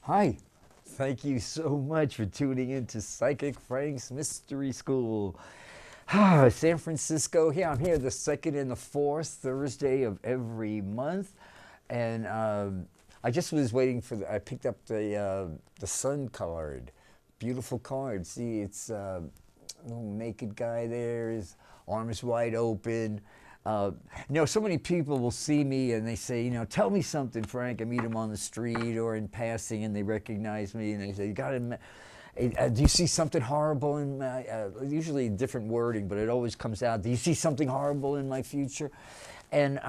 Hi, thank you so much for tuning in to Psychic Frank's Mystery School. San Francisco here. I'm here the second and the fourth Thursday of every month. And I just was waiting for I picked up the sun card. Beautiful card. See, it's a little naked guy there, his arms wide open. So many people will see me and they say, tell me something, Frank. I meet them on the street or in passing and they recognize me and they say, you got to, do you see something horrible in my, usually different wording, but it always comes out, do you see something horrible in my future? And,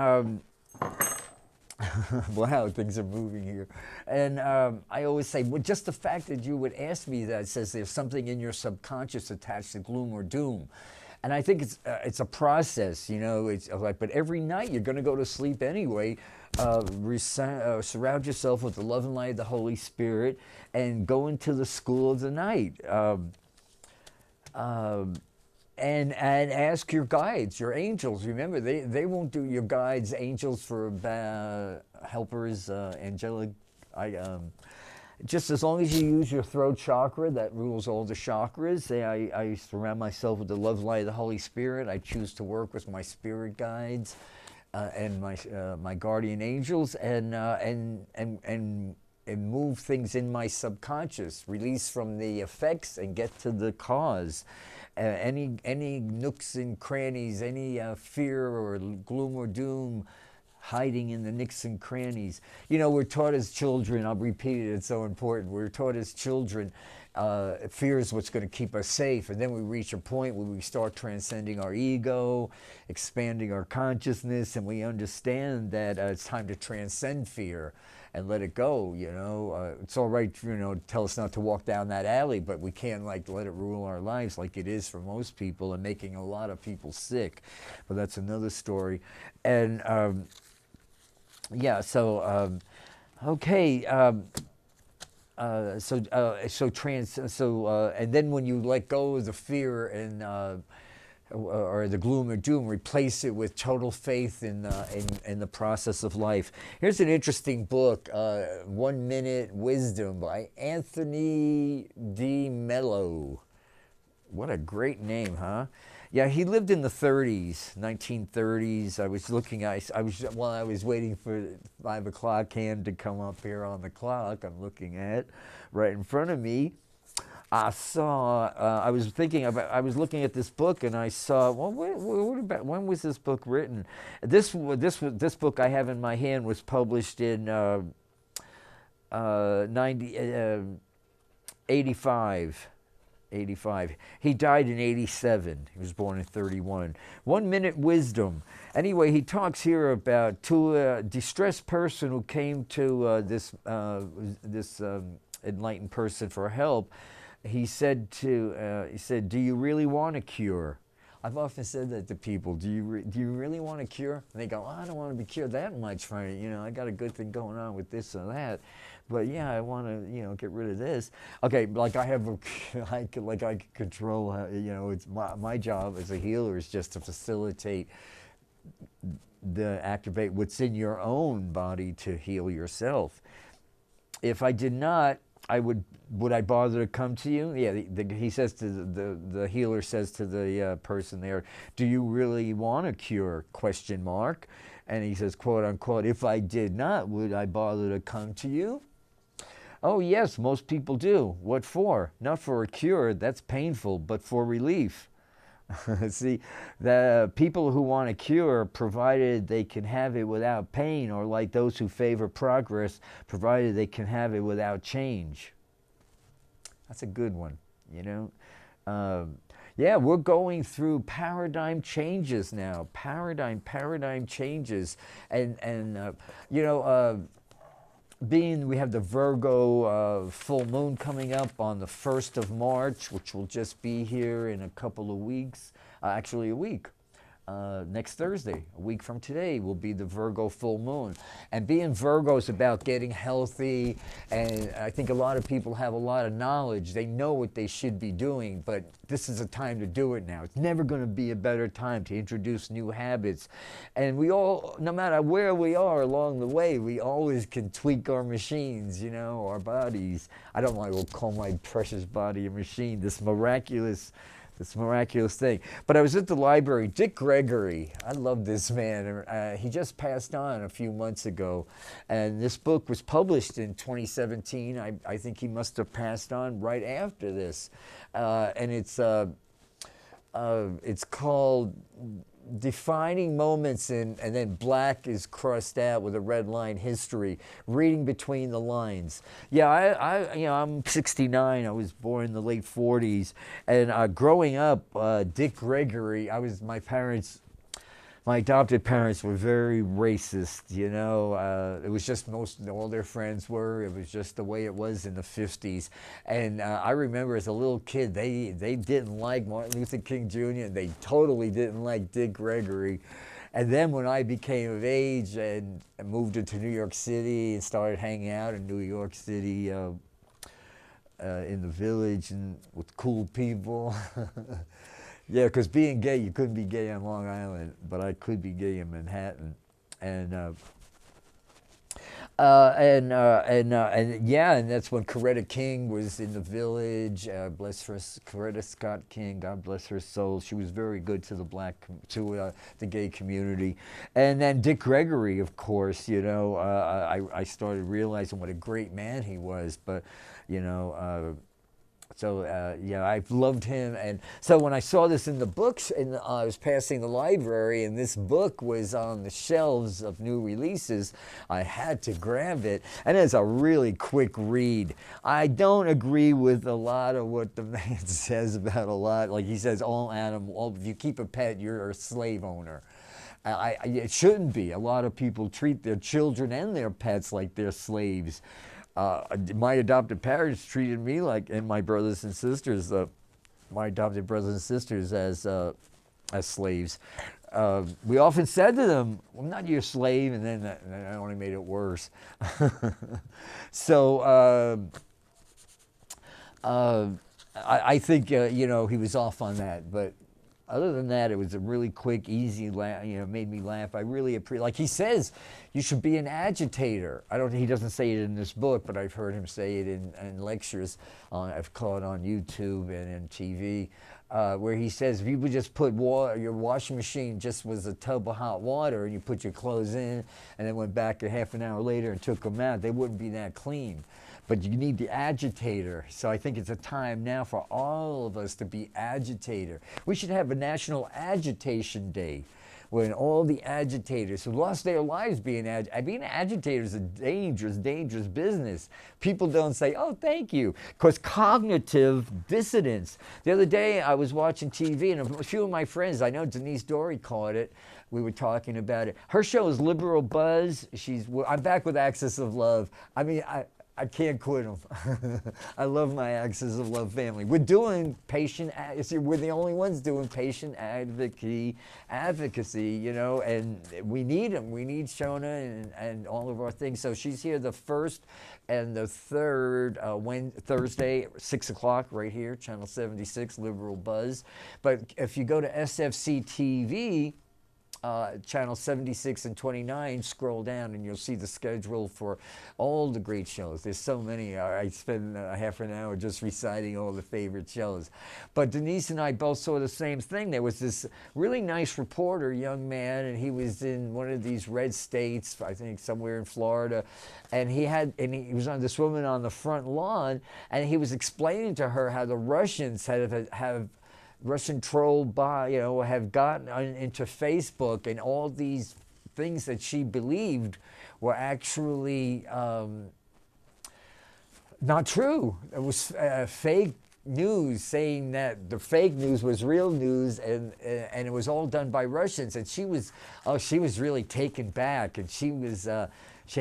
wow, things are moving here. And I always say, well, just the fact that you would ask me that says there's something in your subconscious attached to gloom or doom. And I think it's a process, it's like, but every night you're going to go to sleep anyway. Surround yourself with the love and light of the Holy Spirit and go into the school of the night. And ask your guides, your angels. Remember, they won't do your guides, angels for helpers, angelic. Just as long as you use your throat chakra, that rules all the chakras. I surround myself with the love light of the Holy Spirit. I choose to work with my spirit guides and my guardian angels, and move things in my subconscious, release from the effects, and get to the cause. Any nooks and crannies, any fear or gloom or doom hiding in the nooks and crannies. We're taught as children, I'll repeat it, it's so important. We're taught as children, fear is what's going to keep us safe. And then we reach a point where we start transcending our ego, expanding our consciousness, and we understand that it's time to transcend fear and let it go. It's all right, tell us not to walk down that alley, but we can't let it rule our lives like it is for most people and making a lot of people sick. But that's another story. And and then when you let go of the fear and or the gloom or doom, replace it with total faith in the process of life. Here's an interesting book, 1 Minute Wisdom by Anthony D. Mello. What a great name, huh? Yeah, he lived in the 1930s. I was looking, while I was waiting for 5 o'clock hand to come up here on the clock, I'm looking at right in front of me. I was looking at this book and I saw, well, when was this book written? This book I have in my hand was published in 85. He died in 87. He was born in 31. 1 Minute Wisdom. Anyway, he talks here about to a distressed person who came to this enlightened person for help. He said, do you really want a cure? I've often said that to people. Do you really want a cure? And they go, I don't want to be cured that much, Frank. I got a good thing going on with this or that. But yeah, I want to, get rid of this. Okay, like I can control, it's my job as a healer is just to facilitate activate what's in your own body to heal yourself. If I did not, would I bother to come to you? Yeah, he says to the healer says to the person there, do you really want a cure? ? And he says, quote unquote, if I did not, would I bother to come to you? Oh yes, most people do. What for? Not for a cure, that's painful, but for relief. See, the people who want a cure, provided they can have it without pain, or like those who favor progress, provided they can have it without change. That's a good one, yeah, we're going through paradigm changes now. Paradigm changes. And we have the Virgo full moon coming up on the 1st of March, which will just be here in a couple of weeks, actually a week. next Thursday, a week from today, will be the Virgo full moon. And being Virgo is about getting healthy, and I think a lot of people have a lot of knowledge. They know what they should be doing, but this is a time to do it now. It's never going to be a better time to introduce new habits. And we all, no matter where we are along the way, we always can tweak our machines, you know, our bodies. I don't want to call my precious body a machine, this miraculous thing. But I was at the library. Dick Gregory, I love this man. He just passed on a few months ago, and this book was published in 2017. I think he must have passed on right after this, and it's called Defining Moments and then black is crossed out with a red line, history, reading between the lines. Yeah, I'm 69. I was born in the late 40s, and growing up, Dick Gregory, my adopted parents were very racist, you know. It was just all their friends were. It was just the way it was in the 50s. And I remember as a little kid, they didn't like Martin Luther King Jr., and they totally didn't like Dick Gregory. And then when I became of age and moved into New York City and started hanging out in New York City, in the village and with cool people. Yeah, because being gay, you couldn't be gay on Long Island, but I could be gay in Manhattan, and yeah, and that's when Coretta King was in the village. Bless her, Coretta Scott King. God bless her soul. She was very good to the gay community. And then Dick Gregory, of course. You know, I started realizing what a great man he was. But you know. Yeah, I've loved him, and so when I saw this in the books, and I was passing the library, and this book was on the shelves of new releases, I had to grab it, and it's a really quick read. I don't agree with a lot of what the man says about a lot. Like he says, if you keep a pet, you're a slave owner. It shouldn't be. A lot of people treat their children and their pets like they're slaves. My adopted parents treated me and my brothers and sisters, my adopted brothers and sisters, as slaves. We often said to them, "I'm not your slave," and then that only made it worse. So I think you know, he was off on that, but. Other than that, it was a really quick, easy laugh. You know, made me laugh. I really appreciate. Like he says, you should be an agitator. He doesn't say it in this book, but I've heard him say it in lectures. I've caught on YouTube and in TV, where he says if you would just put your washing machine just was a tub of hot water, and you put your clothes in, and then went back a half an hour later and took them out, they wouldn't be that clean. But you need the agitator. So I think it's a time now for all of us to be agitator. We should have a National Agitation Day when all the agitators who lost their lives being an agitator is a dangerous, dangerous business. People don't say, "Oh, thank you," because cognitive dissonance. The other day I was watching TV, and a few of my friends, I know Denise Dory caught it, we were talking about it. Her show is Liberal Buzz. I'm back with Axis of Love. I mean, I can't quit them. I love my Axis of Love family. We're doing we're the only ones doing patient advocacy, you know, and we need them. We need Shona and all of our things. So she's here the 1st and the 3rd, Thursday, 6 o'clock, right here, Channel 76, Liberal Buzz. But if you go to SFC TV, Channel 76 and 29, scroll down and you'll see the schedule for all the great shows. There's so many. I spend half an hour just reciting all the favorite shows. But Denise and I both saw the same thing. There was this really nice reporter, young man, and he was in one of these red states, I think somewhere in Florida, and he was on this woman on the front lawn, and he was explaining to her how the Russians have Russian troll have gotten into Facebook, and all these things that she believed were actually not true. It was fake news saying that the fake news was real news, and it was all done by Russians. And she was really taken back, and she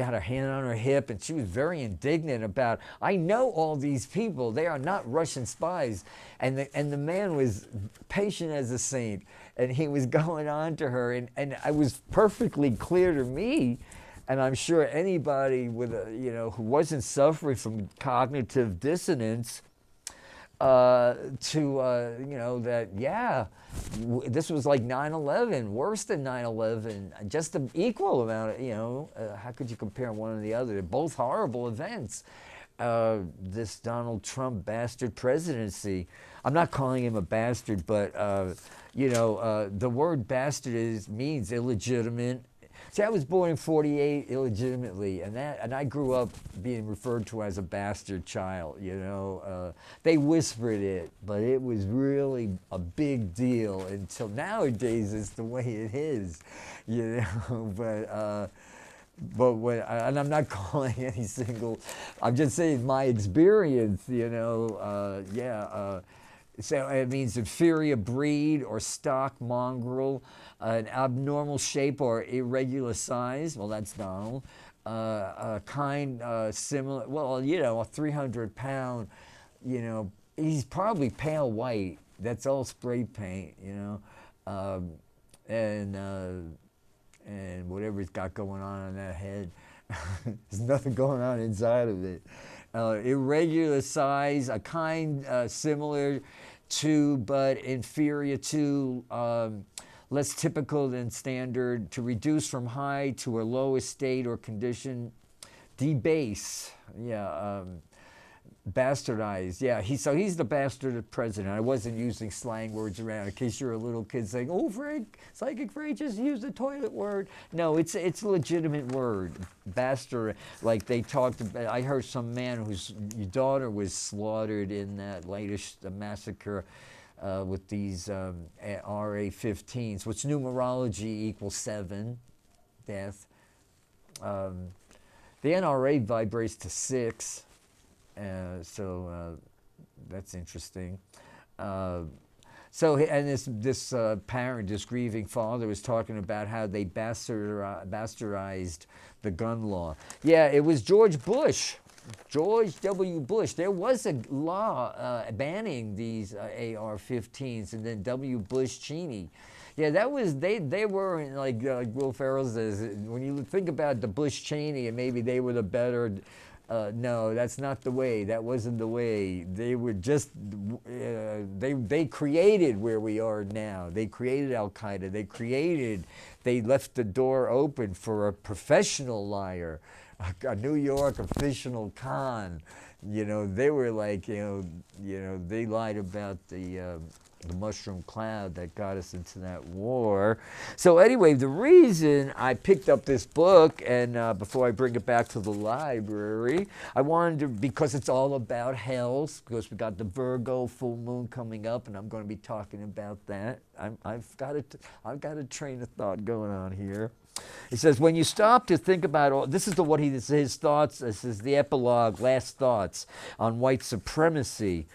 had her hand on her hip, and she was very indignant about, I know all these people, they are not Russian spies. And the man was patient as a saint, and he was going on to her, and it was perfectly clear to me, and I'm sure anybody with who wasn't suffering from cognitive dissonance, that, yeah, this was like 9/11, worse than 9/11, just an equal amount of, how could you compare one and the other? They're both horrible events. This Donald Trump bastard presidency, I'm not calling him a bastard, but, the word bastard means illegitimate. See, I was born in 48 illegitimately, and I grew up being referred to as a bastard child, They whispered it, but it was really a big deal until nowadays it's the way it is, But when, and I'm not calling any single, I'm just saying my experience, So it means inferior breed or stock mongrel, an abnormal shape or irregular size. Well, that's Donald. A kind similar, well, a 300-pound, he's probably pale white. That's all spray paint, and whatever he's got going on that head. There's nothing going on inside of it. Irregular size, a kind similar to but inferior to, less typical than standard, to reduce from high to a low estate or condition, debase, bastardized, so he's the bastard president. I wasn't using slang words around in case you're a little kid saying, oh, Frank, Psychic Frank just used the toilet word. No, it's a legitimate word, bastard. Like they talked about, I heard some man whose daughter was slaughtered in that latest massacre with these RA-15s, which numerology equals 7, death. The NRA vibrates to 6. So that's interesting. And this parent, this grieving father, was talking about how they bastardized the gun law. Yeah, it was George W. Bush. There was a law banning these AR-15s, and then W. Bush Cheney. Yeah, that was, they were, like Will Ferrell says, when you think about the Bush Cheney, and maybe they were the better. No, that's not the way. That wasn't the way. They were just, they created where we are now. They created Al-Qaeda. They left the door open for a professional liar, a New York official con. They were like, they lied about the mushroom cloud that got us into that war. So anyway, the reason I picked up this book, and before I bring it back to the library, I wanted to, because it's all about health, because we got the Virgo full moon coming up, and I'm going to be talking about that. I've got a train of thought going on here. He says, when you stop to think about all, this is his thoughts, this is the epilogue, last thoughts on white supremacy.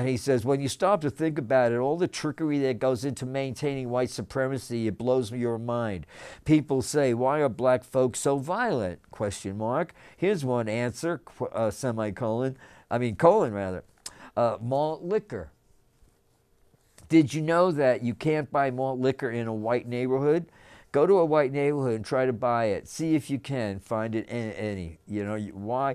He says, when you stop to think about it, all the trickery that goes into maintaining white supremacy, it blows your mind. People say, why are black folks so violent? ? Here's one answer, colon rather. Malt liquor. Did you know that you can't buy malt liquor in a white neighborhood? Go to a white neighborhood and try to buy it. See if you can find it in any. Why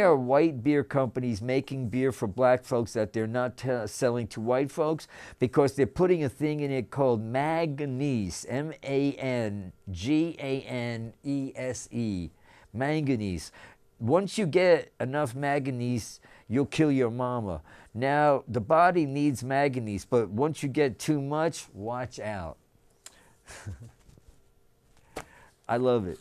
are white beer companies making beer for black folks that they're not selling to white folks? Because they're putting a thing in it called manganese, manganese, manganese. Once you get enough manganese, you'll kill your mama. Now, the body needs manganese, but once you get too much, watch out. I love it.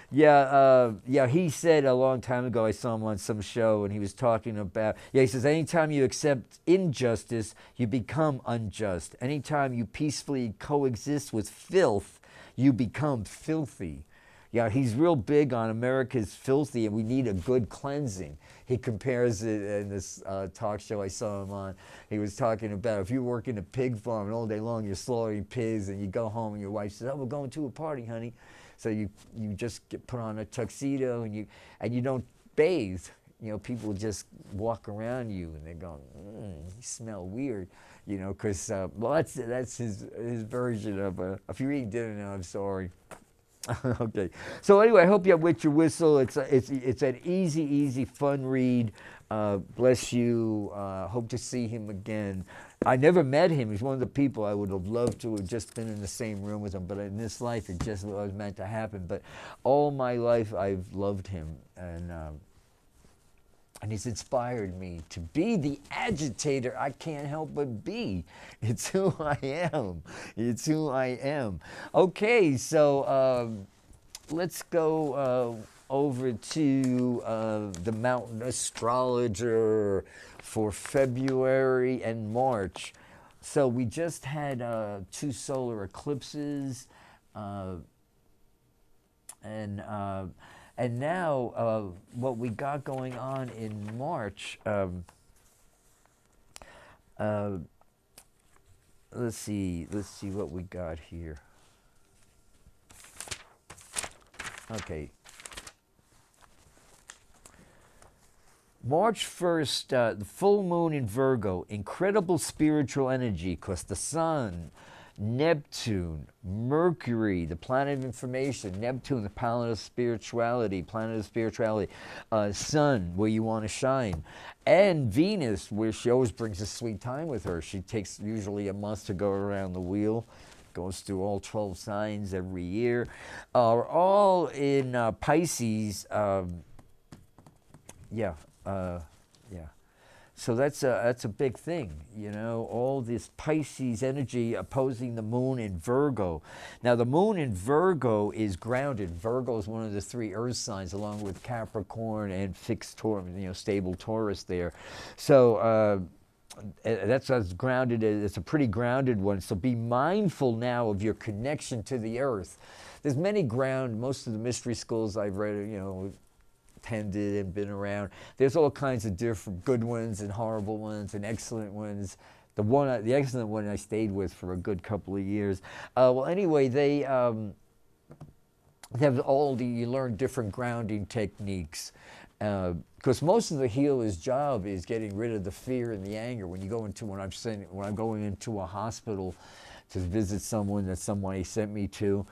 Yeah, he said a long time ago, I saw him on some show, and he was talking about, he says, anytime you accept injustice, you become unjust. Anytime you peacefully coexist with filth, you become filthy. Yeah, he's real big on America's filthy and we need a good cleansing. He compares it in this talk show I saw him on. He was talking about if you work in a pig farm and all day long you're slaughtering pigs and you go home and your wife says, oh, we're going to a party, honey. So you just get put on a tuxedo and you don't bathe. You know, people just walk around you and they're going, you smell weird, you know, because, well, that's his version of, if you're eating dinner now, I'm sorry. Okay. So anyway, I hope you have With Your Whistle. It's an easy, fun read. Bless you. Hope to see him again. I never met him. He's one of the people I would have loved to have just been in the same room with him. But in this life, it just was meant to happen. But all my life, I've loved him. And he's inspired me to be the agitator I can't help but be. It's who I am. It's who I am. Okay, so let's go over to the Mountain Astrologer for February and March. So we just had 2 solar eclipses, and now what we got going on in March, let's see what we got here. Okay. March 1st, the full moon in Virgo, incredible spiritual energy because the sun, Neptune, Mercury, the planet of information, Neptune, the planet of spirituality, Sun, where you want to shine, and Venus, where she always brings a sweet time with her. She takes usually a month to go around the wheel, goes through all 12 signs every year, are all in Pisces. So that's a big thing, you know, all this Pisces energy opposing the moon in Virgo. Now, the moon in Virgo is grounded. Virgo is one of the 3 earth signs, along with Capricorn and fixed Taurus, you know, stable Taurus there. So that's as grounded. It's a pretty grounded one. So be mindful now of your connection to the earth. There's many most of the mystery schools I've read, you know, attended and been around. There's all kinds of different good ones and horrible ones and excellent ones. The excellent one I stayed with for a good couple of years. Well, anyway, they have you learn different grounding techniques. Because most of the healer's job is getting rid of the fear and the anger. When I'm going into a hospital to visit someone that somebody sent me to,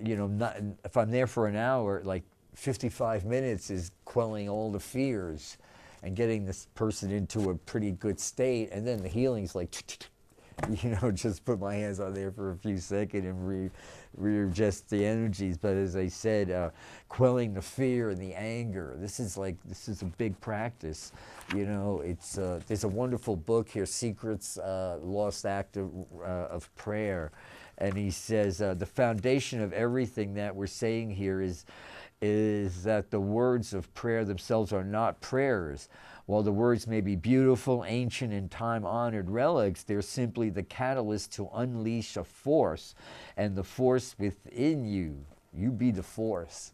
you know, if I'm there for an hour, like 55 minutes is quelling all the fears and getting this person into a pretty good state. And then the healing's like, you know, just put my hands on there for a few seconds and readjust the energies. But as I said, quelling the fear and the anger, this is a big practice. You know, there's a wonderful book here, Secrets, Lost Act of Prayer. And he says, the foundation of everything that we're saying here is that the words of prayer themselves are not prayers. While the words may be beautiful, ancient, and time-honored relics, they're simply the catalyst to unleash a force. And the force within you be the force,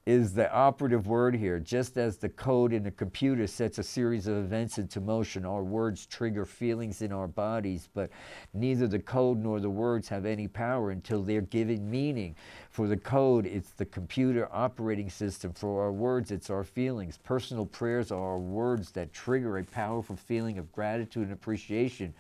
is the operative word here. Just as the code in a computer sets a series of events into motion, our words trigger feelings in our bodies, but neither the code nor the words have any power until they're given meaning. For the code, it's the computer operating system. For our words, it's our feelings. Personal prayers are our words that trigger a powerful feeling of gratitude and appreciation.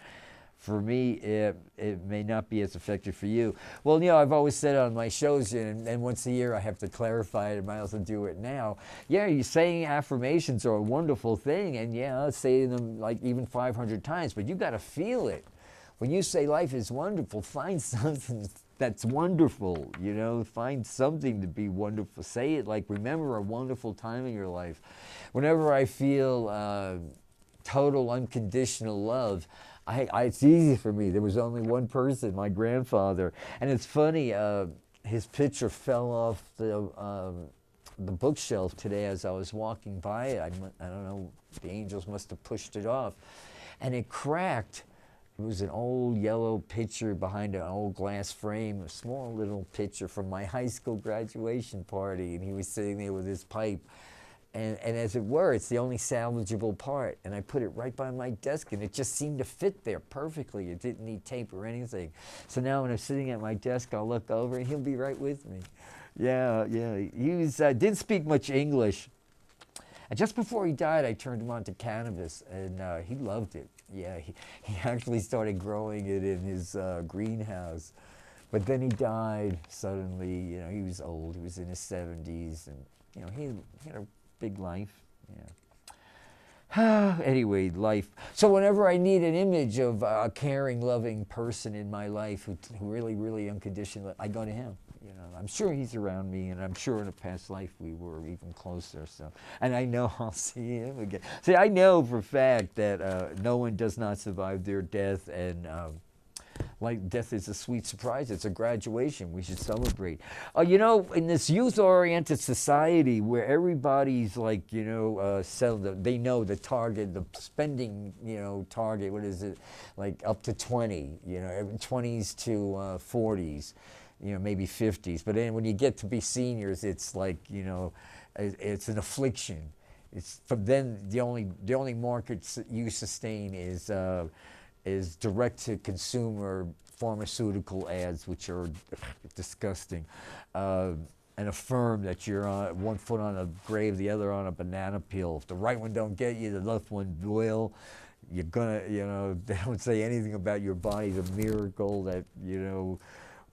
For me, it may not be as effective for you. Well, you know, I've always said on my shows, and once a year I have to clarify it, I might also do it now. Yeah, you saying affirmations are a wonderful thing, and yeah, saying them like even 500 times, but you got to feel it. When you say life is wonderful, find something that's wonderful, you know, find something to be wonderful. Say it like, remember a wonderful time in your life. Whenever I feel total unconditional love, it's easy for me. There was only one person, my grandfather. And it's funny, his picture fell off the bookshelf today as I was walking by it. I don't know, the angels must have pushed it off. And it cracked It was an old yellow picture behind an old glass frame, a small little picture from my high school graduation party, and he was sitting there with his pipe. And as it were, it's the only salvageable part. And I put it right by my desk, and it just seemed to fit there perfectly. It didn't need tape or anything. So now when I'm sitting at my desk, I'll look over, and he'll be right with me. Yeah, yeah. He was, didn't speak much English. And just before he died, I turned him on to cannabis, and he loved it. Yeah, he actually started growing it in his greenhouse. But then he died suddenly. You know, he was old. He was in his 70s, and you know, he had a big life. Yeah. Anyway, life. So whenever I need an image of a caring, loving person in my life who really, really unconditionally, I go to him. You know, I'm sure he's around me, and I'm sure in a past life we were even closer. So, and I know I'll see him again. See, I know for a fact that no one does not survive their death, and like death is a sweet surprise. It's a graduation. We should celebrate. You know, in this youth-oriented society where everybody's like, you know, they know the target, the spending, you know, target. What is it? Like up to 20. You know, 20s to 40s. You know, maybe 50s. But then when you get to be seniors, it's like, you know, it's an affliction. It's from then the only markets you sustain is direct-to-consumer pharmaceutical ads, which are disgusting, and affirm that you're on one foot on a grave, the other on a banana peel. If the right one don't get you, the left one will. You're gonna, you know, they don't say anything about your body's a miracle that, you know,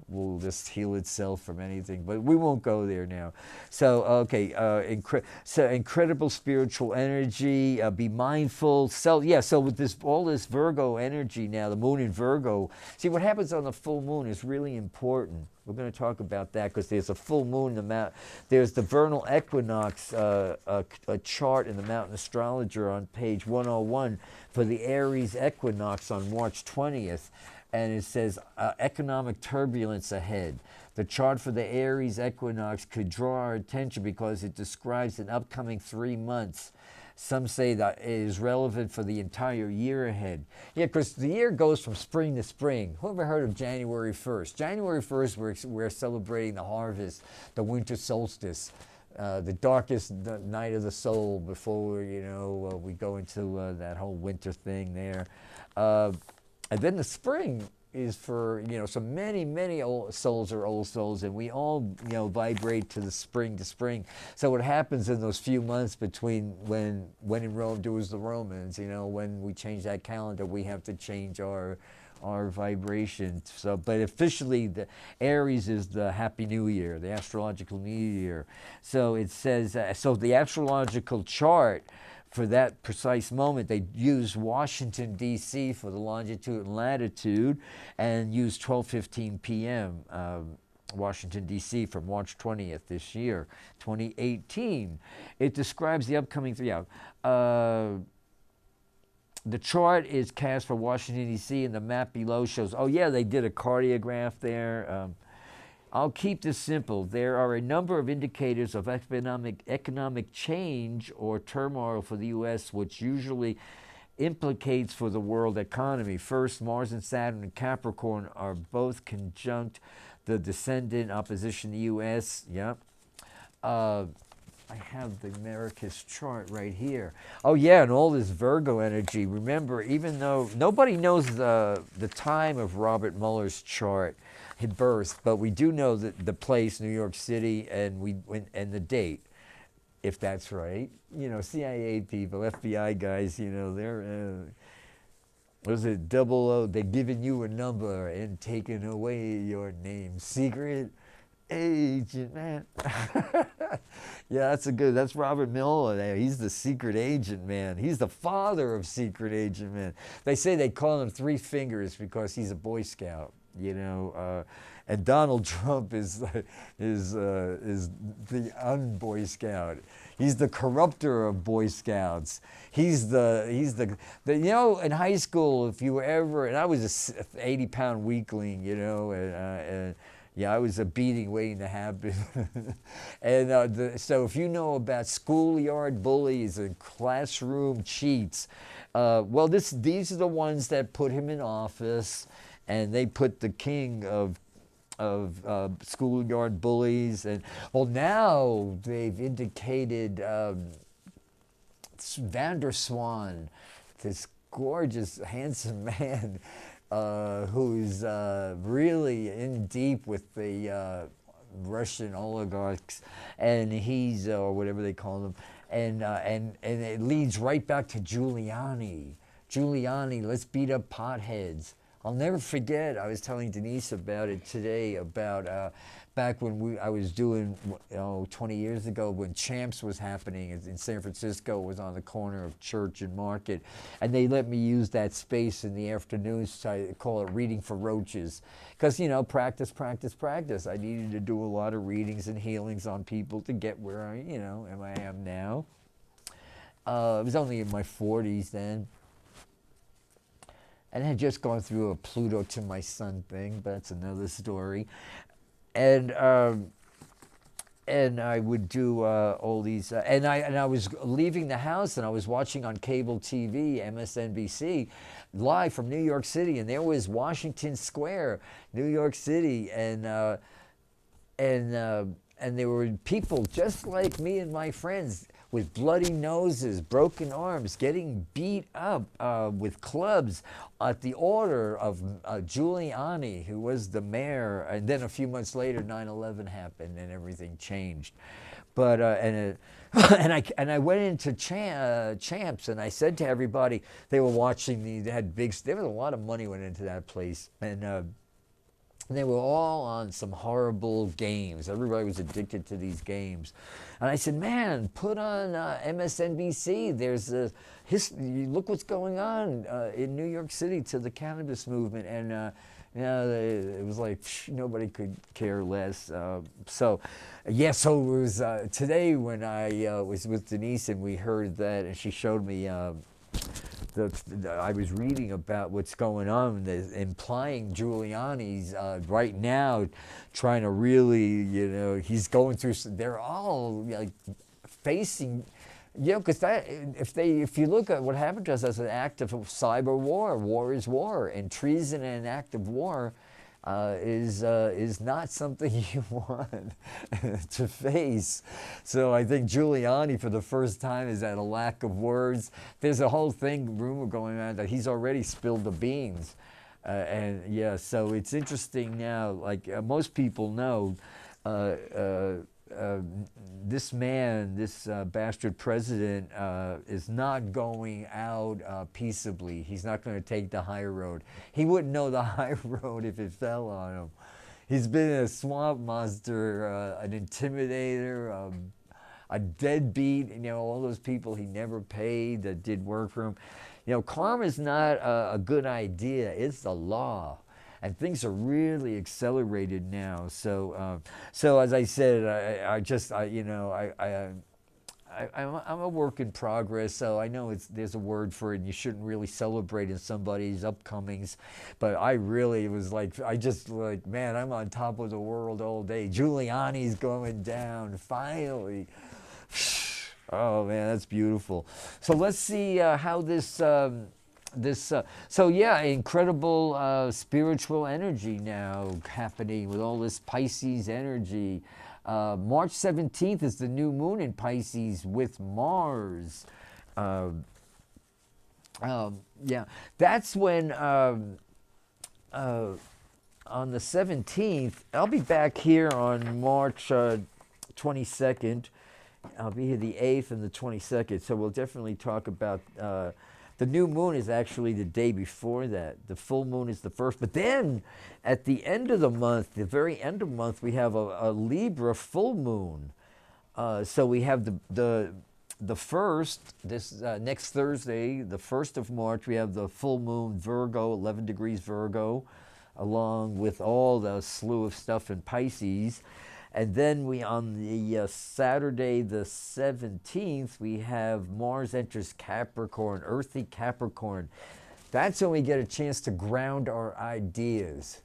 will just heal itself from anything, but we won't go there now. So, okay, so incredible spiritual energy, be mindful. So, yeah, so with this, all this Virgo energy now, the moon in Virgo, see what happens on the full moon is really important. We're going to talk about that because there's a full moon in the there's the vernal equinox, a chart in the Mountain Astrologer on page 101 for the Aries equinox on March 20th. And it says economic turbulence ahead. The chart for the Aries equinox could draw our attention because it describes an upcoming 3 months. Some say that it is relevant for the entire year ahead. Yeah, because the year goes from spring to spring. Who ever heard of January 1st? January 1st, we're celebrating the harvest, the winter solstice, the darkest night of the soul before, you know, we go into that whole winter thing there. And then the spring is for, you know, so many old souls are old souls, and we all, you know, vibrate to the spring to spring. So what happens in those few months between when in Rome do as the Romans, you know, when we change that calendar, we have to change our vibration. So, but officially, the Aries is the Happy New Year, the astrological New Year. So it says, so the astrological chart for that precise moment, they use Washington, D.C. for the longitude and latitude, and use 12:15 p.m. Washington, D.C. for March 20th this year, 2018. It describes the upcoming the chart is cast for Washington, D.C., and the map below shows, oh yeah, they did a cartograph there. I'll keep this simple. There are a number of indicators of economic change or turmoil for the U.S., which usually implicates for the world economy. First, Mars and Saturn in Capricorn are both conjunct the descendant opposition to the U.S. Yep. I have the Americas chart right here. Oh yeah, and all this Virgo energy. Remember, even though nobody knows the time of Robert Mueller's chart, his birth, but we do know that the place, New York City, and the date, if that's right. You know, CIA people, FBI guys, you know, they're was it 00? They're giving you a number and taking away your name. Secret agent, man. Yeah, that's Robert Mueller there. He's the secret agent man. He's the father of secret agent man. They say they call him Three Fingers because he's a Boy Scout, you know, and Donald Trump is the un-Boy Scout. He's the corrupter of Boy Scouts. He's the you know, in high school, if you were ever, and I was a 80-pound weakling, you know, and yeah, I was a beating waiting to happen. And so if you know about schoolyard bullies and classroom cheats, Well, these are the ones that put him in office, and they put the king of schoolyard bullies, and well, now they've indicated Van der Swan, this gorgeous, handsome man who's really in deep with the Russian oligarchs, and he's or whatever they call them, and it leads right back to Giuliani. Giuliani, let's beat up potheads. I'll never forget. I was telling Denise about it today. About back when I was doing 20 years ago when Champs was happening in San Francisco. It was on the corner of Church and Market, and they let me use that space in the afternoons. So I call it reading for roaches, because practice, practice, practice. I needed to do a lot of readings and healings on people to get where I am now. I was only in my 40s then. And I had just gone through a Pluto to my sun thing, but that's another story. And I would do all these, and I was leaving the house, and I was watching on cable TV, MSNBC, live from New York City, and there was Washington Square, New York City, and there were people just like me and my friends, with bloody noses, broken arms, getting beat up with clubs at the order of Giuliani, who was the mayor. And then a few months later, 9/11 happened and everything changed. But and I went into Champs, and I said to everybody, they were watching me. They had there was a lot of money went into that place, and they were all on some horrible games. Everybody was addicted to these games. And I said, man, put on MSNBC. There's look what's going on in New York City to the cannabis movement. And it was like nobody could care less. So it was today when I was with Denise and we heard that, and she showed me I was reading about what's going on, implying Giuliani's right now trying to really, he's going through. They're all like facing, because if you look at what happened to us as an act of cyber war, war is war, and treason and an act of war is not something you want to face. So I think Giuliani, for the first time, is at a lack of words. There's a whole rumor going on that he's already spilled the beans. So it's interesting now, like most people know, this man, this bastard president, is not going out peaceably. He's not going to take the high road. He wouldn't know the high road if it fell on him. He's been a swamp monster, an intimidator, a deadbeat, all those people he never paid that did work for him. Karma is not a good idea. It's the law. And things are really accelerated now. So as I said, I'm a work in progress. So I know there's a word for it, and you shouldn't really celebrate in somebody's upcomings. But I really was man, I'm on top of the world all day. Giuliani's going down finally. Oh man, that's beautiful. So let's see how this. Incredible spiritual energy now happening with all this Pisces energy. March 17th is the new moon in Pisces with Mars. That's when on the 17th, I'll be back here on March 22nd. I'll be here the 8th and the 22nd, so we'll definitely talk about the new moon is actually the day before that. The full moon is the first. But then at the end of the month, the very end of the month, we have a Libra full moon. So we have the first, this next Thursday, the 1st of March, we have the full moon Virgo, 11 degrees Virgo, along with all the slew of stuff in Pisces. And then on the Saturday the 17th, we have Mars enters Capricorn, earthy Capricorn. That's when we get a chance to ground our ideas,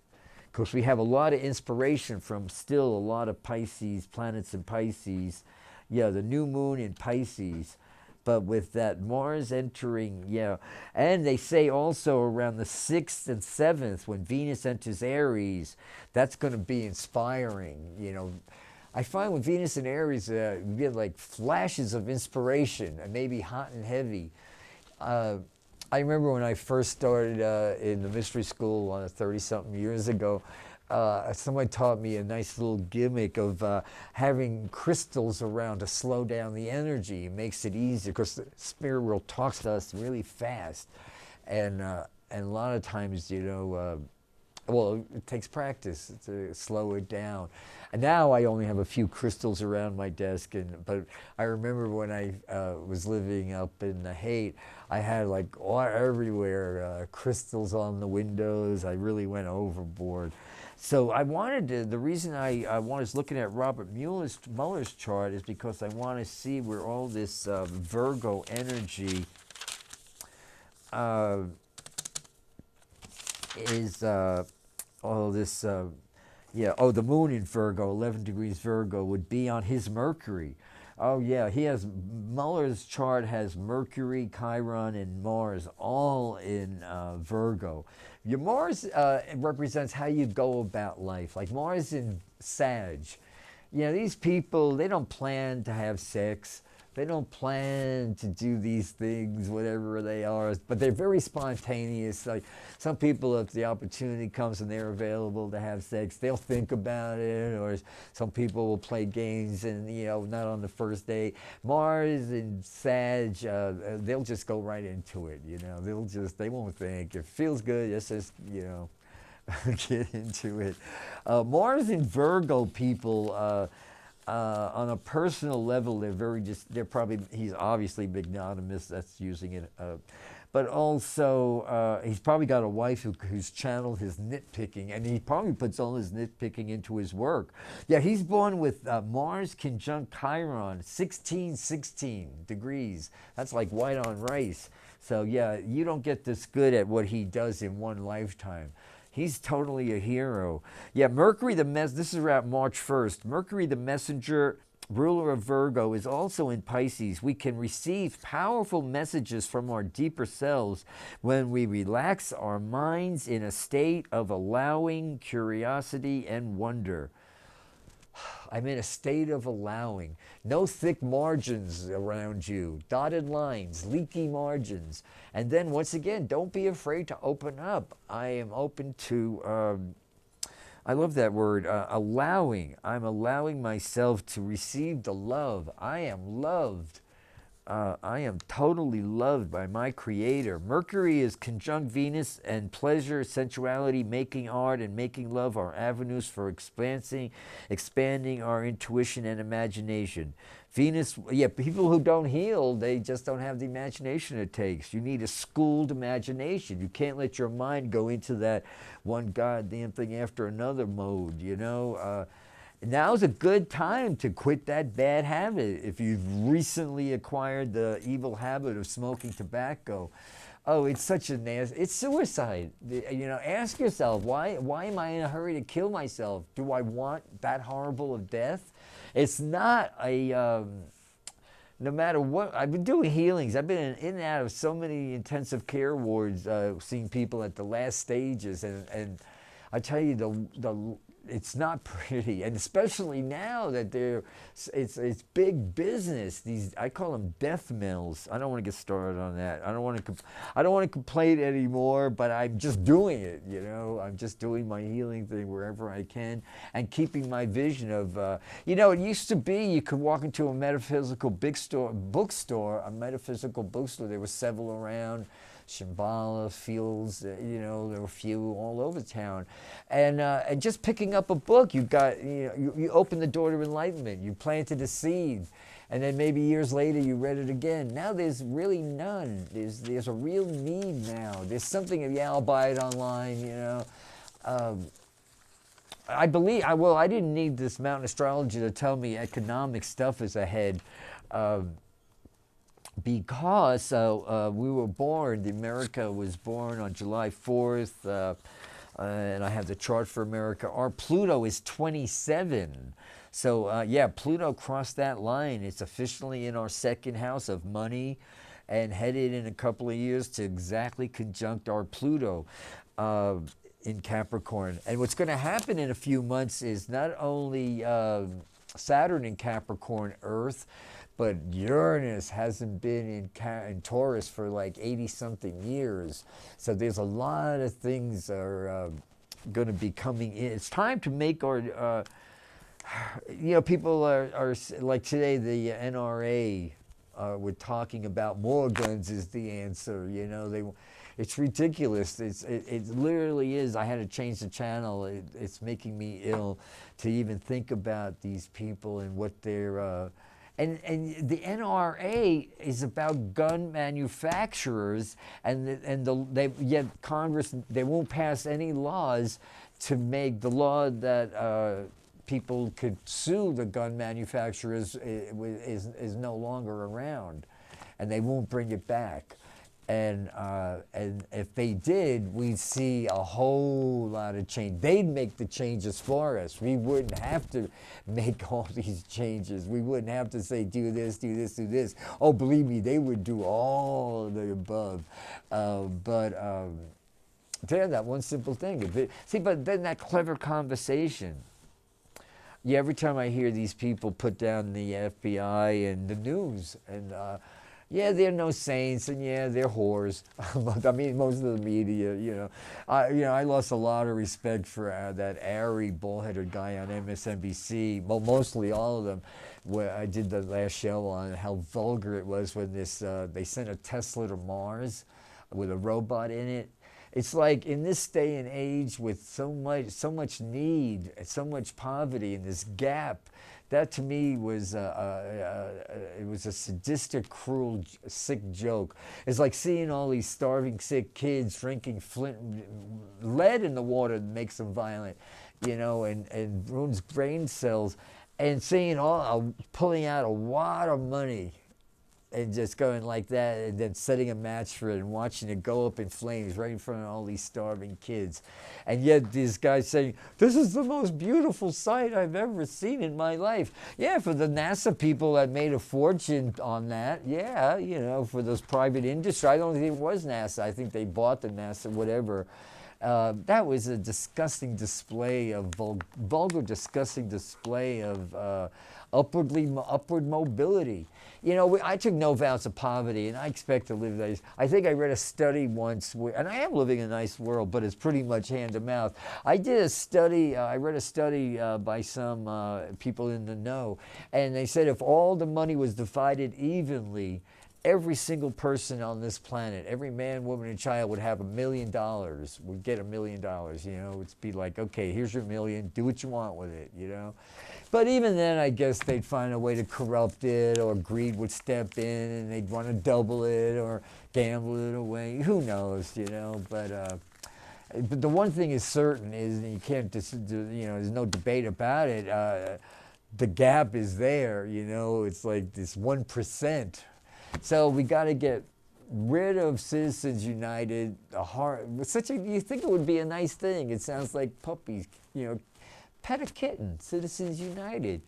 because we have a lot of inspiration from still a lot of Pisces, planets in Pisces. Yeah, the new moon in Pisces. But with that Mars entering, yeah, and they say also around the 6th and 7th, when Venus enters Aries, that's going to be inspiring. You know, I find with Venus in Aries, you get like flashes of inspiration, and maybe hot and heavy. I remember when I first started in the mystery school 30-something years ago, somebody taught me a nice little gimmick of having crystals around to slow down the energy. It makes it easier because the spirit world talks to us really fast. And a lot of times, you know, well, it takes practice to slow it down. And now I only have a few crystals around my desk, but I remember when I was living up in the Haight, I had like everywhere crystals on the windows. I really went overboard. So I wanted to, the reason I was looking at Robert Muller's chart is because I want to see where all this Virgo energy is, all this, yeah, oh, the moon in Virgo, 11 degrees Virgo, would be on his Mercury. Oh, yeah, Muller's chart has Mercury, Chiron, and Mars all in Virgo. Your Mars represents how you go about life. Like Mars in Sag. You know, these people, they don't plan to have sex. They don't plan to do these things, whatever they are, but they're very spontaneous. Like some people, if the opportunity comes and they're available to have sex, they'll think about it. Or some people will play games and, you know, not on the first date. Mars and Sag, they'll just go right into it. You know, they won't think. If it feels good, it's just, you know, get into it. Mars and Virgo people. On a personal level, he's obviously magnanimous, that's using it, but also he's probably got a wife who's channeled his nitpicking, and he probably puts all his nitpicking into his work. Yeah, he's born with Mars conjunct Chiron, 16 degrees. That's like white on rice. So yeah, you don't get this good at what he does in one lifetime. He's totally a hero. Yeah, Mercury this is around March 1st. Mercury the messenger, ruler of Virgo, is also in Pisces. We can receive powerful messages from our deeper selves when we relax our minds in a state of allowing, curiosity, and wonder. I'm in a state of allowing. No thick margins around you, dotted lines, leaky margins. And then once again, don't be afraid to open up. I am open to, I love that word, allowing. I'm allowing myself to receive the love. I am loved. I am totally loved by my Creator. Mercury is conjunct Venus, and pleasure, sensuality, making art, and making love are avenues for expanding our intuition and imagination. Venus, yeah, people who don't heal, they just don't have the imagination it takes. You need a schooled imagination. You can't let your mind go into that one goddamn thing after another mode, you know? Now's a good time to quit that bad habit if you've recently acquired the evil habit of smoking tobacco. Oh, it's such a nasty, it's suicide. You know, ask yourself, why am I in a hurry to kill myself? Do I want that horrible of death? It's not a, no matter what, I've been doing healings. I've been in and out of so many intensive care wards, seeing people at the last stages, and I tell you, it's not pretty, and especially now that it's big business. I call them death mills. I don't want to get started on that. I don't want to complain anymore, but I'm just doing it. You know, I'm just doing my healing thing wherever I can, and keeping my vision of. You know, it used to be you could walk into a metaphysical bookstore. There were several around. Shambhala, Fields, you know, there were a few all over town, and just picking up a book, you open the door to enlightenment. You planted a seed, and then maybe years later you read it again. Now there's really none. There's a real need now. There's something. Yeah, I'll buy it online. You know, I didn't need this mountain astrology to tell me economic stuff is ahead. Because we were born, America was born on July 4th, and I have the chart for America. Our Pluto is 27. So yeah, Pluto crossed that line. It's officially in our second house of money, and headed in a couple of years to exactly conjunct our Pluto uh, in Capricorn. And what's going to happen in a few months is not only Saturn in Capricorn, Earth, but Uranus hasn't been in Taurus for like 80 something years. So there's a lot of things are going to be coming in. It's time to make our, people are like today, the NRA were talking about more guns is the answer. It's ridiculous. It literally is. I had to change the channel. It's making me ill to even think about these people and what they're. And the NRA is about gun manufacturers, yet Congress, they won't pass any laws to make the law that people could sue the gun manufacturers is no longer around, and they won't bring it back. And if they did, we'd see a whole lot of change. They'd make the changes for us. We wouldn't have to make all these changes. We wouldn't have to say, do this, do this, do this. Oh, believe me, they would do all of the above. Damn, that one simple thing. But then that clever conversation. Yeah, every time I hear these people put down the FBI and the news, and yeah, they're no saints, and yeah, they're whores. I mean, most of the media, I lost a lot of respect for that airy, bullheaded guy on MSNBC. Well, mostly all of them. Where I did the last show on how vulgar it was when they sent a Tesla to Mars with a robot in it. It's like in this day and age with so much need, so much poverty, and this gap. That to me was it was a sadistic, cruel, sick joke. It's like seeing all these starving, sick kids drinking lead in the water that makes them violent, and ruins brain cells, and seeing pulling out a wad of money and just going like that, and then setting a match for it and watching it go up in flames right in front of all these starving kids. And yet these guys saying, this is the most beautiful sight I've ever seen in my life. Yeah, for the NASA people that made a fortune on that, yeah, for those private industry. I don't think it was NASA. I think they bought the NASA, whatever. That was a disgusting display of vulgar, disgusting display of upward mobility. I took no vows of poverty, and I expect to live nice. I think I read a study once, and I am living in a nice world, but it's pretty much hand to mouth. I did a study, I read a study by some people in the know, and they said if all the money was divided evenly, every single person on this planet, every man, woman, and child would have $1 million, would get $1 million, It'd be like, okay, here's your million, do what you want with it, But even then, I guess they'd find a way to corrupt it, or greed would step in and they'd want to double it or gamble it away. Who knows, But the one thing is certain is, and you can't, there's no debate about it, the gap is there, it's like this 1%. So we got to get rid of Citizens United. You think it would be a nice thing. It sounds like puppies, pet a kitten, Citizens United.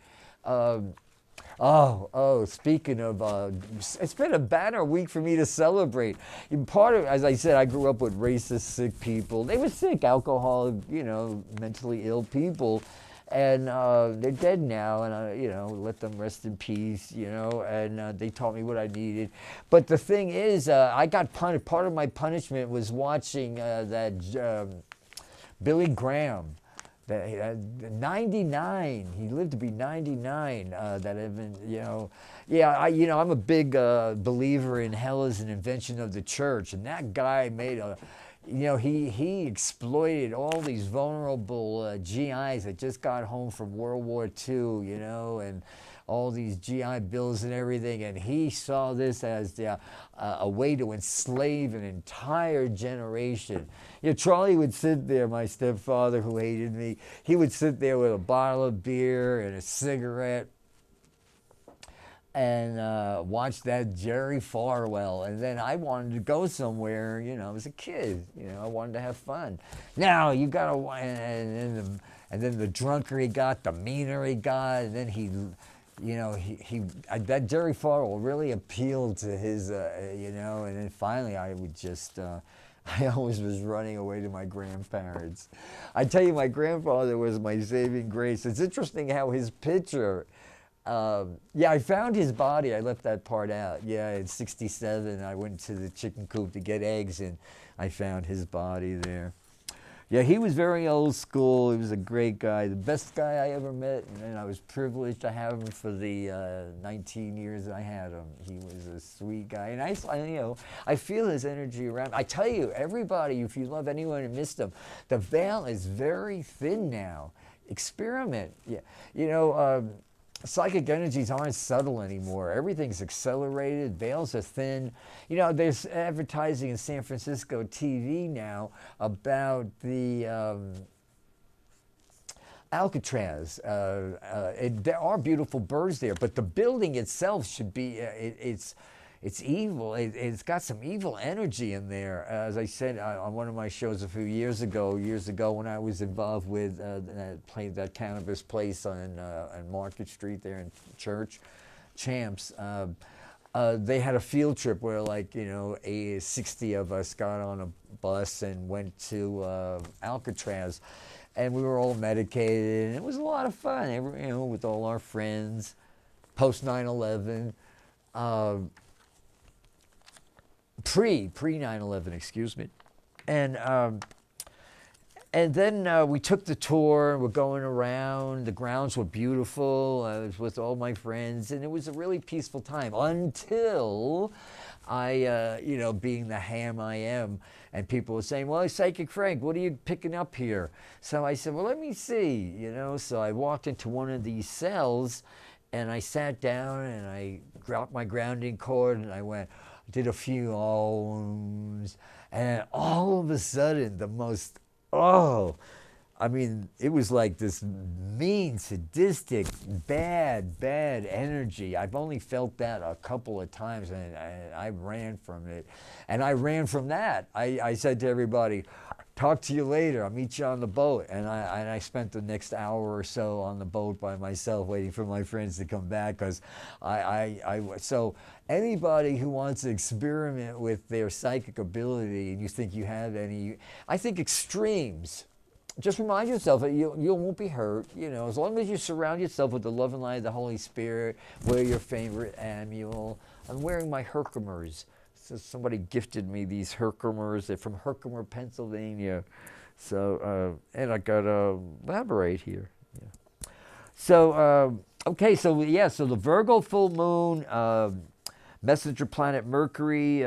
Speaking of, it's been a banner week for me to celebrate. As I said, I grew up with racist, sick people. They were sick, alcoholic, mentally ill people. And they're dead now, and let them rest in peace, and they taught me what I needed. But the thing is, I got punished. Part of my punishment was watching that Billy Graham, 99. He lived to be 99. I'm a big believer in hell as an invention of the church, and that guy made he exploited all these vulnerable GIs that just got home from World War II, and all these GI Bills and everything, and he saw this as a way to enslave an entire generation. Charlie would sit there, my stepfather who hated me, he would sit there with a bottle of beer and a cigarette, and watch that Jerry Falwell. And then I wanted to go somewhere, as a kid. I wanted to have fun. Now, you got to, and and then the drunker he got, the meaner he got, and then I bet Jerry Falwell really appealed to his, and then finally I would just, I always was running away to my grandparents. I tell you, my grandfather was my saving grace. It's interesting how his picture, I found his body. I left that part out. Yeah, in '67, I went to the chicken coop to get eggs, and I found his body there. Yeah, he was very old school. He was a great guy, the best guy I ever met, and I was privileged to have him for the 19 years I had him. He was a sweet guy, and I feel his energy around. I tell you, everybody, if you love anyone and missed them, the veil is very thin now. Experiment. Yeah, psychic energies aren't subtle anymore. Everything's accelerated. Veils are thin. There's advertising in San Francisco TV now about the Alcatraz. There are beautiful birds there, but the building itself should be, it's evil. It's got some evil energy in there. As I said on one of my shows a few years ago when I was involved with that cannabis place on Market Street there in Church, Champs. They had a field trip where 60 of us got on a bus and went to Alcatraz, and we were all medicated, and it was a lot of fun. With all our friends, post 9/11. Pre 9/11, excuse me, and then we took the tour. We're going around. The grounds were beautiful. I was with all my friends, and it was a really peaceful time until I, being the ham I am, and people were saying, "Well, Psychic Frank, what are you picking up here?" So I said, "Well, let me see." So I walked into one of these cells, and I sat down, and I dropped my grounding cord, and I did a few ohms, and all of a sudden, it was like this mean, sadistic, bad energy. I've only felt that a couple of times, and I ran from it. And I ran from that. I said to everybody, "Talk to you later. I'll meet you on the boat." And I spent the next hour or so on the boat by myself waiting for my friends to come back, because so anybody who wants to experiment with their psychic ability and you think you have any, I think extremes, just remind yourself that you won't be hurt, as long as you surround yourself with the love and light of the Holy Spirit, wear your favorite amulet. I'm wearing my Herkimers. So somebody gifted me these Herkimers. They're from Herkimer, Pennsylvania. So, and I got to elaborate here. Yeah. So, so the Virgo full moon, messenger planet Mercury,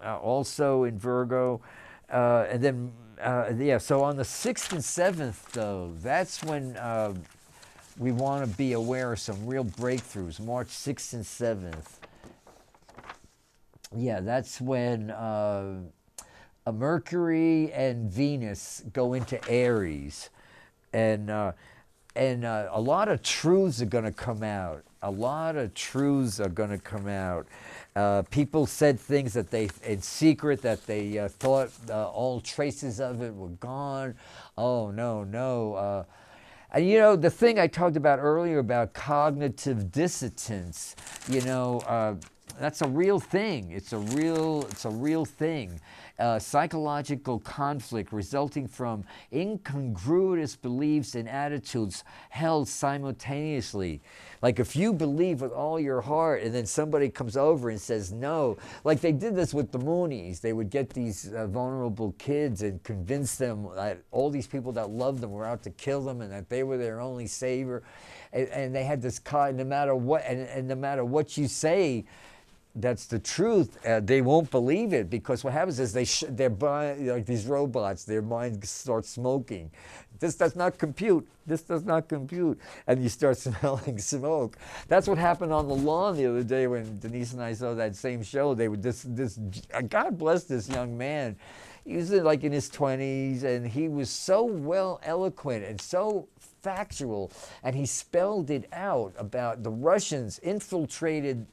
also in Virgo. And then, so on the 6th and 7th, though, that's when we want to be aware of some real breakthroughs, March 6th and 7th. Yeah, that's when Mercury and Venus go into Aries, and a lot of truths are going to come out. People said things that they, in secret, that they thought all traces of it were gone. Oh, no. And the thing I talked about earlier about cognitive dissonance, that's a real thing. It's a real thing. Psychological conflict resulting from incongruous beliefs and attitudes held simultaneously. Like if you believe with all your heart and then somebody comes over and says no, like they did this with the Moonies. They would get these vulnerable kids and convince them that all these people that loved them were out to kill them and that they were their only savior. And they had this no matter what, and no matter what you say, that's the truth. They won't believe it, because what happens is they're buying, like these robots, their mind starts smoking. This does not compute. And you start smelling smoke. That's what happened on the lawn the other day when Denise and I saw that same show. They would God bless this young man. He was like in his 20s, and he was so well eloquent and so factual, and he spelled it out about the Russians infiltrated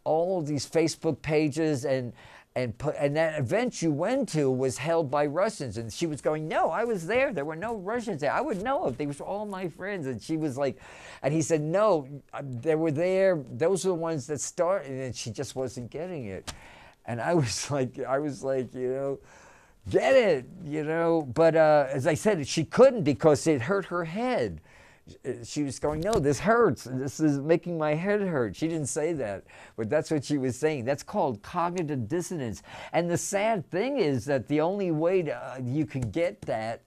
all of these Facebook pages, and and that event you went to was held by Russians. And she was going, no, I was there. There were no Russians there. I would know if they were all my friends. And she was like, and he said, no, they were there. Those are the ones that started. And she just wasn't getting it. And I was like, get it, But as I said, she couldn't because it hurt her head. She was going, no, this hurts. This is making my head hurt. She didn't say that, but that's what she was saying. That's called cognitive dissonance. And the sad thing is that the only way you can get that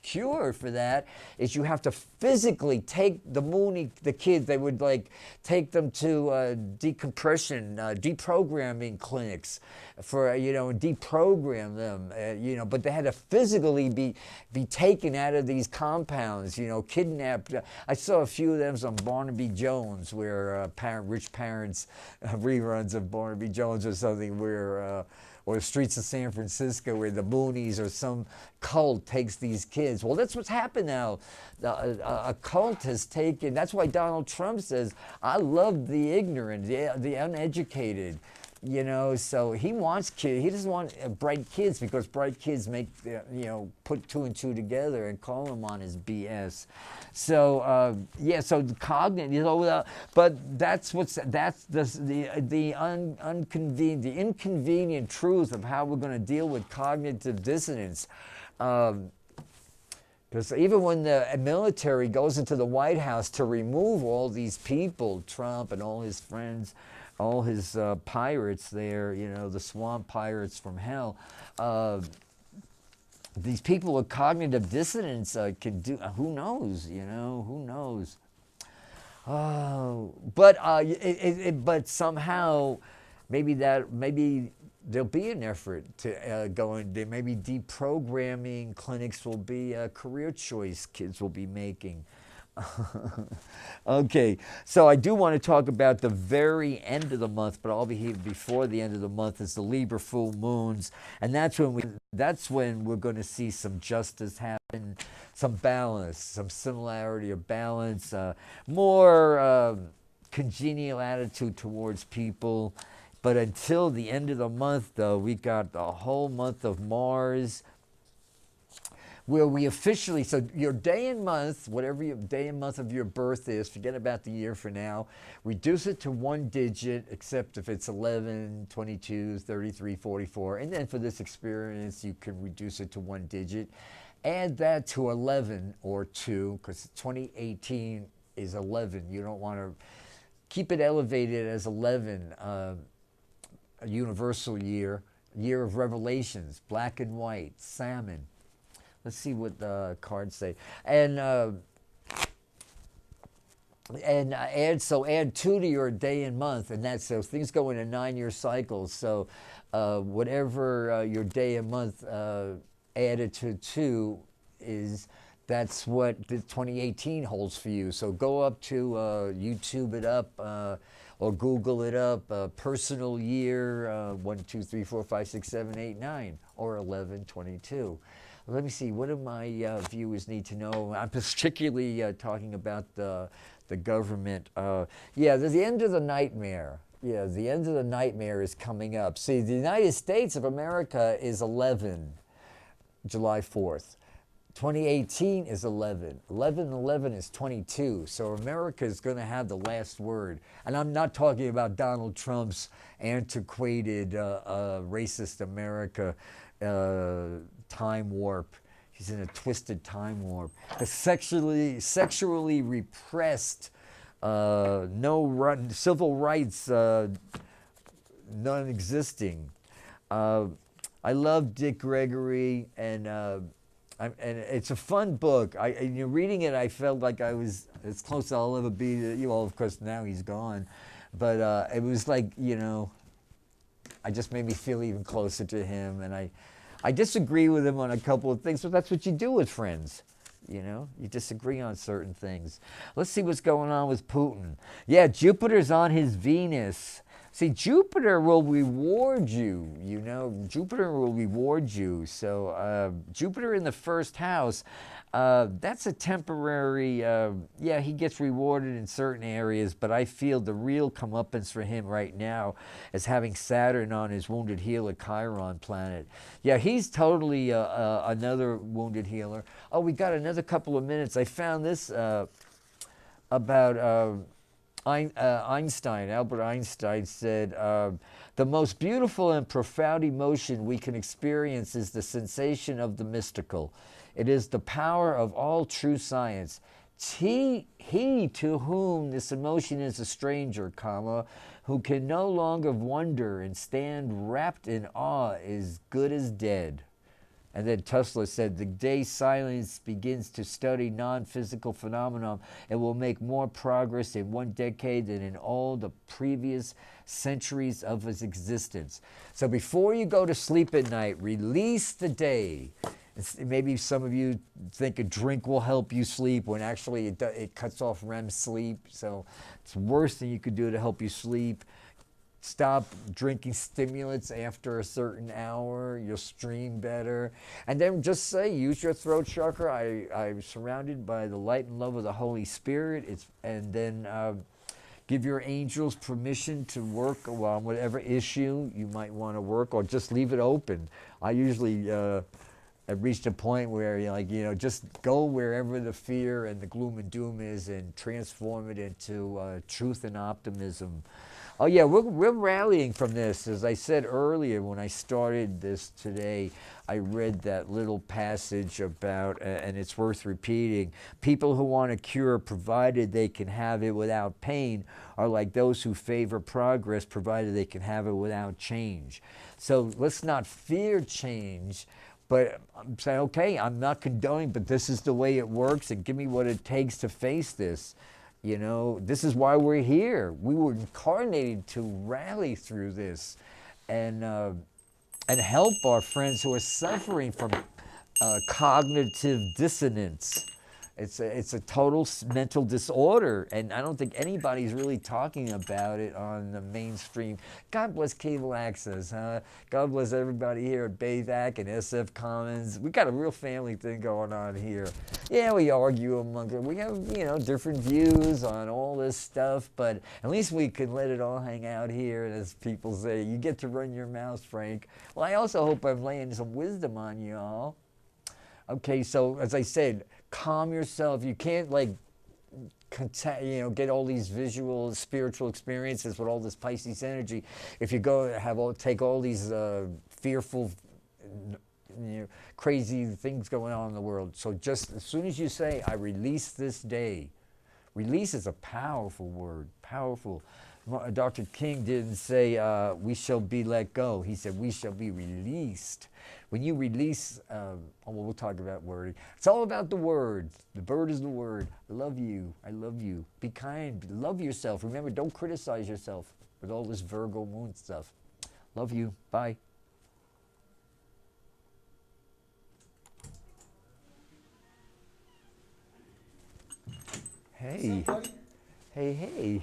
cure for that is you have to physically take the kids. They would like take them to decompression, deprogramming clinics for deprogram them. But they had to physically be taken out of these compounds. Kidnapped. I saw a few of them on Barnaby Jones, where rich parents reruns of Barnaby Jones or something where. Or the streets of San Francisco where the Moonies or some cult takes these kids. Well, that's what's happened now. A cult has taken, that's why Donald Trump says, I love the ignorant, the uneducated. So he wants kids. He doesn't want bright kids because bright kids make, put two and two together and call him on his BS. So so the cognitive, but that's the inconvenient truth of how we're going to deal with cognitive dissonance. Because even when the military goes into the White House to remove all these people, Trump and all his friends, all his pirates there, the swamp pirates from hell, these people with cognitive dissonance can do, who knows, who knows. Oh, but somehow, maybe there'll be an effort to go in there. Maybe deprogramming clinics will be a career choice kids will be making. Okay, so I do want to talk about the very end of the month, but I'll be here before the end of the month is the Libra full moons, and that's when we're going to see some justice happen, some balance, some similarity of balance, more congenial attitude towards people. But until the end of the month, though, we got the whole month of Mars, where we officially, so your day and month, whatever your day and month of your birth is, forget about the year for now, reduce it to one digit, except if it's 11, 22, 33, 44, and then for this experience, you can reduce it to one digit. Add that to 11 or 2, because 2018 is 11. You don't want to keep it elevated as 11, a universal year of revelations, black and white, salmon. Let's see what the cards say. And add 2 to your day and month, and that's so things go in a 9-year cycle. So whatever your day and month added to 2 is, that's what the 2018 holds for you. So go up to YouTube it up or Google it up. Personal year 1, 2, 3, 4, 5, 6, 7, 8, 9, or 11, 22. Let me see, what do my viewers need to know? I'm particularly talking about the government. There's the end of the nightmare. Yeah, the end of the nightmare is coming up. See, the United States of America is 11, July 4th. 2018 is 11. 11 is 22. So America is going to have the last word. And I'm not talking about Donald Trump's antiquated, racist America time warp. He's in a twisted time warp. The sexually repressed, civil rights non-existing. I love Dick Gregory, and it's a fun book. Reading it, I felt like I was as close as I'll ever be to you. Well, of course, now he's gone. But it was like, I just made me feel even closer to him. And I disagree with him on a couple of things, but that's what you do with friends. You disagree on certain things. Let's see what's going on with Putin. Yeah, Jupiter's on his Venus. See, Jupiter will reward you. You know, Jupiter will reward you. So Jupiter in the first house, that's a temporary. Yeah, he gets rewarded in certain areas, but I feel the real comeuppance for him right now is having Saturn on his wounded healer Chiron planet. Yeah, he's totally another wounded healer. Oh, we got another couple of minutes. I found this about. Einstein, Albert Einstein said, the most beautiful and profound emotion we can experience is the sensation of the mystical. It is the power of all true science. He to whom this emotion is a stranger, comma, who can no longer wonder and stand wrapped in awe is good as dead. And then Tesla said, the day science begins to study non-physical phenomena, it will make more progress in one decade than in all the previous centuries of its existence. So before you go to sleep at night, release the day. Maybe some of you think a drink will help you sleep when actually it cuts off REM sleep. So it's the worst thing you could do to help you sleep. Stop drinking stimulants after a certain hour. You'll stream better. And then just say, use your throat chakra. I'm surrounded by the light and love of the Holy Spirit. And then give your angels permission to work on whatever issue you might want to work, or just leave it open. I usually have reached a point where just go wherever the fear and the gloom and doom is and transform it into truth and optimism. Oh yeah, we're rallying from this. As I said earlier when I started this today, I read that little passage about, and it's worth repeating, people who want a cure provided they can have it without pain are like those who favor progress provided they can have it without change. So let's not fear change, but say, okay, I'm not condoning, but this is the way it works, and give me what it takes to face this. You know, this is why we're here. We were incarnated to rally through this and help our friends who are suffering from cognitive dissonance. It's a total mental disorder, and I don't think anybody's really talking about it on the mainstream. God bless cable access, huh? God bless everybody here at BayVac and SF Commons. We got a real family thing going on here. Yeah, we argue among it. We have, different views on all this stuff, but at least we can let it all hang out here. And as people say, you get to run your mouth, Frank. Well, I also hope I'm laying some wisdom on you all. Okay, so as I said, calm yourself. You can't get all these visual, spiritual experiences with all this Pisces energy if you take all these fearful, crazy things going on in the world. So just as soon as you say, I release this day, release is a powerful word, powerful. Dr. King didn't say we shall be let go. He said we shall be released. When you release, we'll talk about wording. It's all about the word. The bird is the word. I love you. I love you. Be kind. Love yourself. Remember, don't criticize yourself with all this Virgo moon stuff. Love you. Bye. Hey. Hey, hey.